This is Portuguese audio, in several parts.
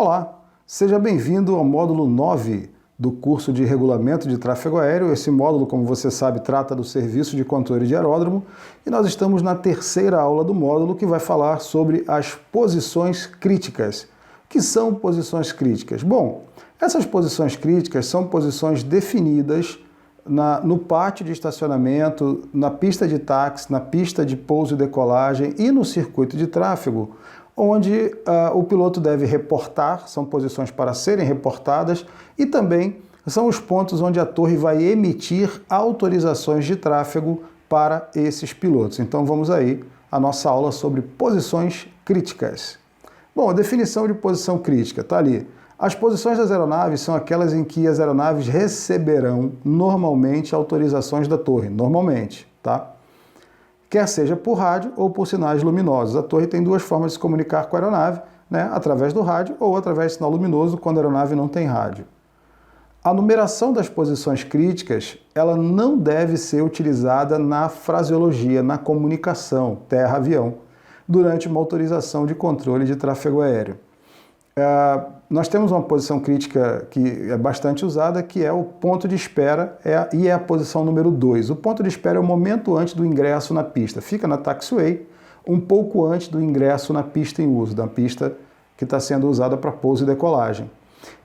Olá, seja bem-vindo ao módulo 9 do curso de Regulamento de Tráfego Aéreo. Esse módulo, como você sabe, trata do serviço de controle de aeródromo e nós estamos na terceira aula do módulo que vai falar sobre as posições críticas. O que são posições críticas? Bom, essas posições críticas são posições definidas no pátio de estacionamento, na pista de táxi, na pista de pouso e decolagem e no circuito de tráfego, onde o piloto deve reportar, são posições para serem reportadas, e também são os pontos onde a torre vai emitir autorizações de tráfego para esses pilotos. Então vamos aí à nossa aula sobre posições críticas. Bom, a definição de posição crítica está ali. As posições das aeronaves são aquelas em que as aeronaves receberão normalmente autorizações da torre, normalmente, tá? Quer seja por rádio ou por sinais luminosos. A torre tem duas formas de se comunicar com a aeronave, né? Através do rádio ou através de sinal luminoso quando a aeronave não tem rádio. A numeração das posições críticas, ela não deve ser utilizada na fraseologia, na comunicação terra-avião, durante uma autorização de controle de tráfego aéreo. Nós temos uma posição crítica que é bastante usada, que é o ponto de espera, e é a posição número 2. O ponto de espera é o momento antes do ingresso na pista. Fica na taxiway, um pouco antes do ingresso na pista em uso, da pista que está sendo usada para pouso e decolagem.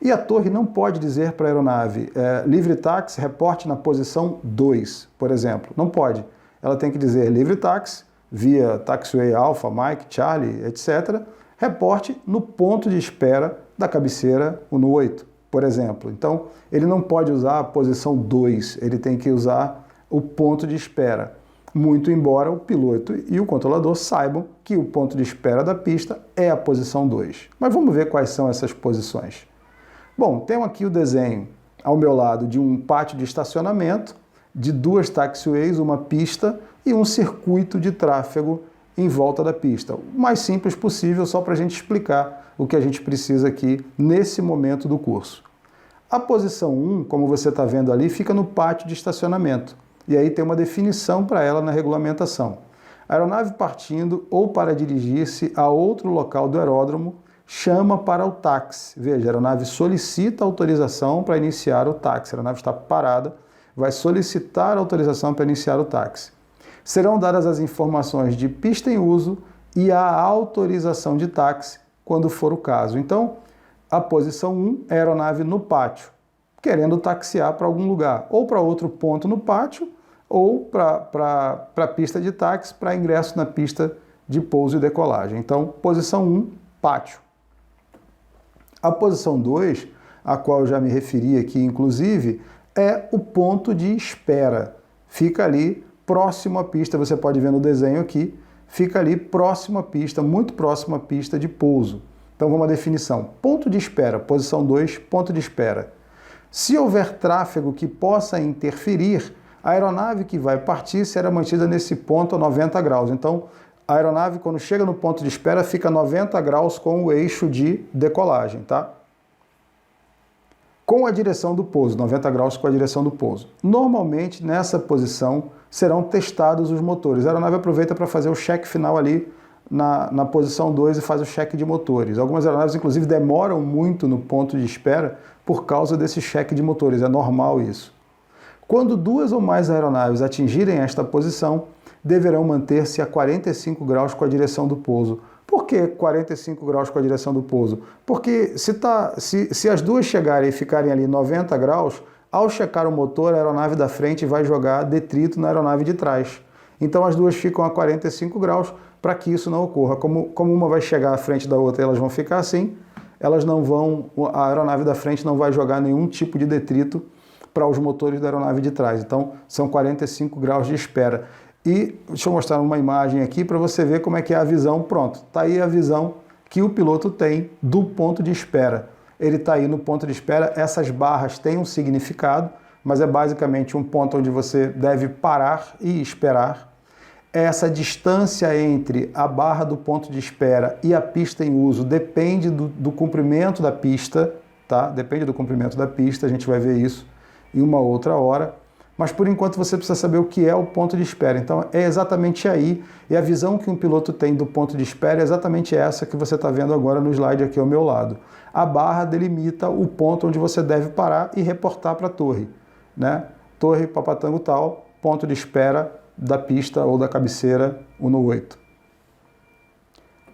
E a torre não pode dizer para a aeronave, livre táxi, reporte na posição 2, por exemplo. Não pode. Ela tem que dizer livre táxi, via taxiway Alpha, Mike, Charlie, etc., reporte no ponto de espera da cabeceira no 8, por exemplo. Então, ele não pode usar a posição 2, ele tem que usar o ponto de espera. Muito embora o piloto e o controlador saibam que o ponto de espera da pista é a posição 2. Mas vamos ver quais são essas posições. Bom, tenho aqui o desenho ao meu lado de um pátio de estacionamento, de duas taxiways, uma pista e um circuito de tráfego em volta da pista. O mais simples possível, só para a gente explicar o que a gente precisa aqui nesse momento do curso. A posição 1, como você está vendo ali, fica no pátio de estacionamento. E aí tem uma definição para ela na regulamentação. A aeronave partindo ou para dirigir-se a outro local do aeródromo, chama para o táxi. Veja, a aeronave solicita autorização para iniciar o táxi. A aeronave está parada, vai solicitar autorização para iniciar o táxi. Serão dadas as informações de pista em uso e a autorização de táxi, quando for o caso. Então, a posição 1 é a aeronave no pátio, querendo taxiar para algum lugar, ou para outro ponto no pátio, ou para a pista de táxi, para ingresso na pista de pouso e decolagem. Então, posição 1, pátio. A posição 2, a qual eu já me referi aqui, inclusive, é o ponto de espera. Fica ali próximo à pista, você pode ver no desenho aqui, fica ali próximo à pista, muito próximo à pista de pouso. Então vamos à definição. Ponto de espera, posição 2, ponto de espera. Se houver tráfego que possa interferir, a aeronave que vai partir será mantida nesse ponto a 90 graus. Então a aeronave, quando chega no ponto de espera, fica a 90 graus com o eixo de decolagem, tá? Com a direção do pouso, 90 graus com a direção do pouso. Normalmente, nessa posição, serão testados os motores. A aeronave aproveita para fazer o cheque final ali na posição 2 e faz o cheque de motores. Algumas aeronaves, inclusive, demoram muito no ponto de espera por causa desse cheque de motores. É normal isso. Quando duas ou mais aeronaves atingirem esta posição, deverão manter-se a 45 graus com a direção do pouso. Por que 45 graus com a direção do pouso? Porque se as duas chegarem e ficarem ali 90 graus, ao checar o motor, a aeronave da frente vai jogar detrito na aeronave de trás. Então as duas ficam a 45 graus para que isso não ocorra. Como uma vai chegar à frente da outra e elas vão ficar assim, a aeronave da frente não vai jogar nenhum tipo de detrito para os motores da aeronave de trás. Então são 45 graus de espera. E deixa eu mostrar uma imagem aqui para você ver como é que é a visão. Pronto, está aí a visão que o piloto tem do ponto de espera. Ele está aí no ponto de espera, essas barras têm um significado, mas é basicamente um ponto onde você deve parar e esperar. Essa distância entre a barra do ponto de espera e a pista em uso depende do comprimento da pista, tá? Depende do comprimento da pista, a gente vai ver isso em uma outra hora. mas por enquanto você precisa saber o que é o ponto de espera. Então é exatamente aí, e a visão que um piloto tem do ponto de espera é exatamente essa que você está vendo agora no slide aqui ao meu lado. A barra delimita o ponto onde você deve parar e reportar para a torre, né? Torre Papatango tal, ponto de espera da pista ou da cabeceira 1 no 8.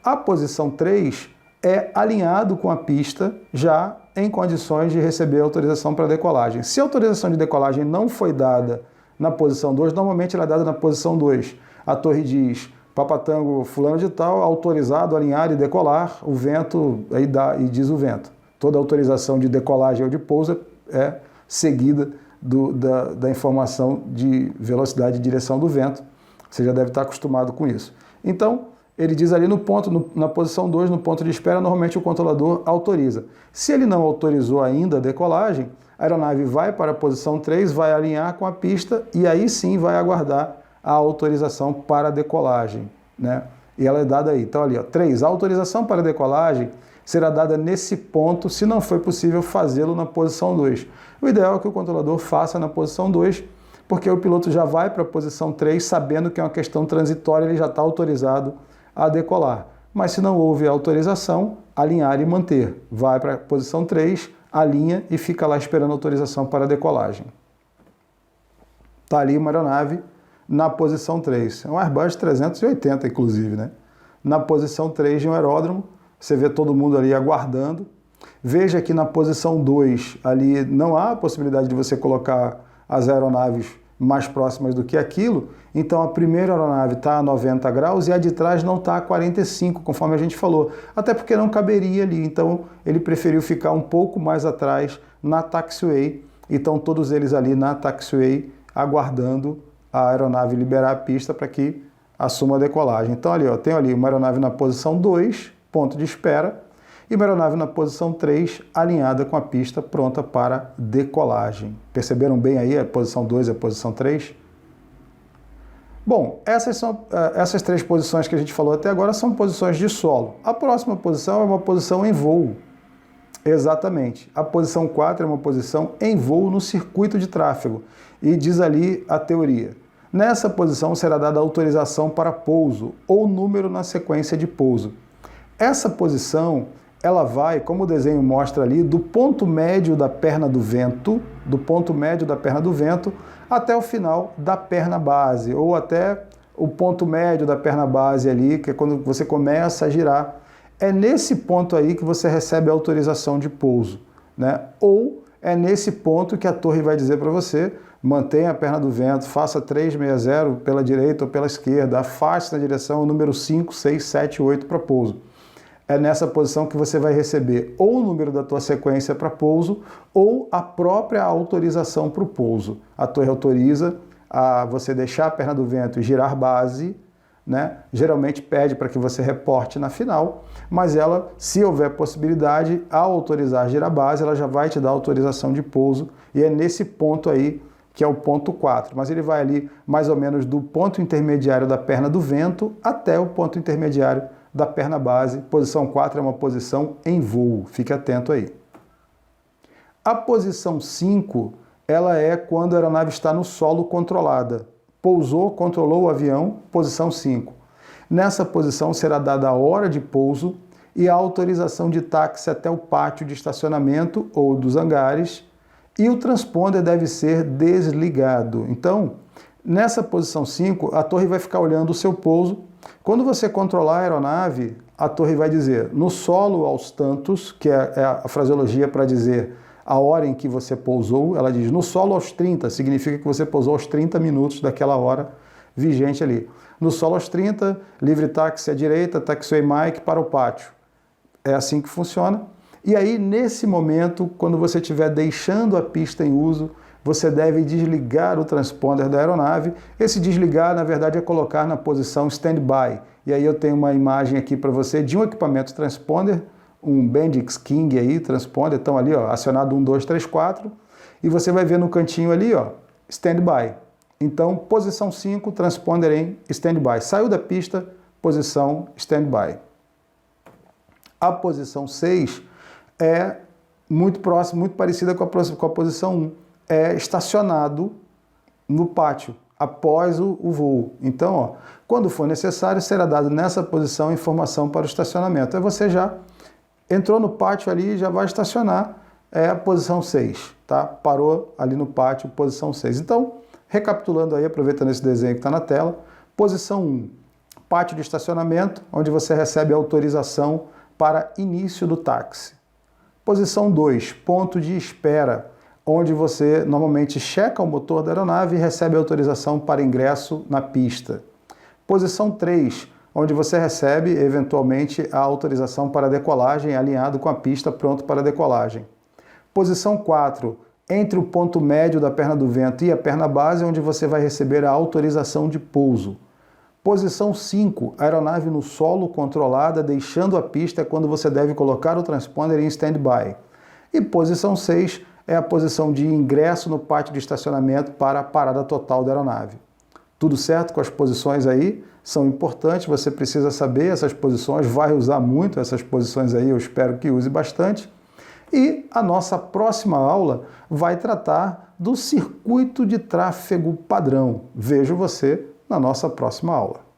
A posição 3 é alinhado com a pista já em condições de receber autorização para decolagem. Se a autorização de decolagem não foi dada na posição 2, normalmente ela é dada na posição 2. A torre diz, Papatango fulano de tal, autorizado a alinhar e decolar, o vento, aí dá e diz o vento. Toda autorização de decolagem ou de pouso é seguida da informação de velocidade e direção do vento. Você já deve estar acostumado com isso. Então, ele diz ali no ponto, na posição 2, no ponto de espera, normalmente o controlador autoriza. Se ele não autorizou ainda a decolagem, a aeronave vai para a posição 3, vai alinhar com a pista e aí sim vai aguardar a autorização para a decolagem, né? E ela é dada aí. Então ali, ó, 3, a autorização para a decolagem será dada nesse ponto, se não foi possível fazê-lo na posição 2. O ideal é que o controlador faça na posição 2, porque o piloto já vai para a posição 3 sabendo que é uma questão transitória, ele já está autorizado a decolar. Mas se não houve autorização, alinhar e manter. Vai para a posição 3, alinha e fica lá esperando autorização para a decolagem. Está ali uma aeronave na posição 3. É um Airbus 380, inclusive, né? Na posição 3 de um aeródromo, você vê todo mundo ali aguardando. Veja que na posição 2, ali não há possibilidade de você colocar as aeronaves mais próximas do que aquilo, então a primeira aeronave está a 90 graus e a de trás não está a 45, conforme a gente falou, até porque não caberia ali, então ele preferiu ficar um pouco mais atrás na taxiway, e estão todos eles ali na taxiway aguardando a aeronave liberar a pista para que assuma a decolagem. Então ali, ó, tem ali uma aeronave na posição 2, ponto de espera, e uma aeronave na posição 3, alinhada com a pista, pronta para decolagem. Perceberam bem aí a posição 2 e a posição 3? Bom, essas 3 posições que a gente falou até agora são posições de solo. A próxima posição é uma posição em voo. Exatamente. A posição 4 é uma posição em voo no circuito de tráfego. E diz ali a teoria. Nessa posição será dada autorização para pouso ou número na sequência de pouso. Essa posição ela vai, como o desenho mostra ali, do ponto médio da perna do vento, até o final da perna base, ou até o ponto médio da perna base ali, que é quando você começa a girar. É nesse ponto aí que você recebe a autorização de pouso, né? Ou é nesse ponto que a torre vai dizer para você, mantenha a perna do vento, faça 360 pela direita ou pela esquerda, afaste na direção número 5, 6, 7, 8 para pouso. É nessa posição que você vai receber ou o número da tua sequência para pouso ou a própria autorização para o pouso. A torre autoriza a você deixar a perna do vento e girar base, né? Geralmente pede para que você reporte na final, mas ela, se houver possibilidade, ao autorizar girar base, ela já vai te dar autorização de pouso e é nesse ponto aí que é o ponto 4. Mas ele vai ali mais ou menos do ponto intermediário da perna do vento até o ponto intermediário da perna base. Posição 4 é uma posição em voo, fique atento aí. A posição 5, ela é quando a aeronave está no solo controlada. Pousou, controlou o avião, posição 5. Nessa posição será dada a hora de pouso e a autorização de táxi até o pátio de estacionamento ou dos hangares, e o transponder deve ser desligado. Então, nessa posição 5, a torre vai ficar olhando o seu pouso. Quando você controlar a aeronave, a torre vai dizer no solo aos tantos, que é a fraseologia para dizer a hora em que você pousou. Ela diz no solo aos 30, significa que você pousou aos 30 minutos daquela hora vigente ali. No solo aos 30, livre táxi à direita, taxiway Mike para o pátio. É assim que funciona. E aí, nesse momento, quando você estiver deixando a pista em uso, você deve desligar o transponder da aeronave. Esse desligar, na verdade, é colocar na posição standby. E aí eu tenho uma imagem aqui para você de um equipamento transponder, um Bendix King aí, transponder, estão ali, ó, acionado 1, 2, 3, 4, e você vai ver no cantinho ali, ó, standby. Então, posição 5, transponder em standby. Saiu da pista, posição standby. A posição 6 é muito próxima, muito parecida com a posição 1. É estacionado no pátio, após o voo. Então, ó, quando for necessário, será dado nessa posição informação para o estacionamento. Aí você já entrou no pátio ali e já vai estacionar, é a posição 6, tá? Parou ali no pátio, posição 6. Então, recapitulando aí, aproveitando esse desenho que está na tela, posição 1, pátio de estacionamento, onde você recebe autorização para início do táxi. Posição 2, ponto de espera, onde você normalmente checa o motor da aeronave e recebe autorização para ingresso na pista. Posição 3, onde você recebe, eventualmente, a autorização para decolagem alinhado com a pista pronto para decolagem. Posição 4, entre o ponto médio da perna do vento e a perna base, onde você vai receber a autorização de pouso. Posição 5, aeronave no solo controlada, deixando a pista quando você deve colocar o transponder em stand-by. E posição 6 é a posição de ingresso no pátio de estacionamento para a parada total da aeronave. Tudo certo com as posições aí? São importantes, você precisa saber essas posições, vai usar muito essas posições aí, eu espero que use bastante. E a nossa próxima aula vai tratar do circuito de tráfego padrão. Vejo você na nossa próxima aula.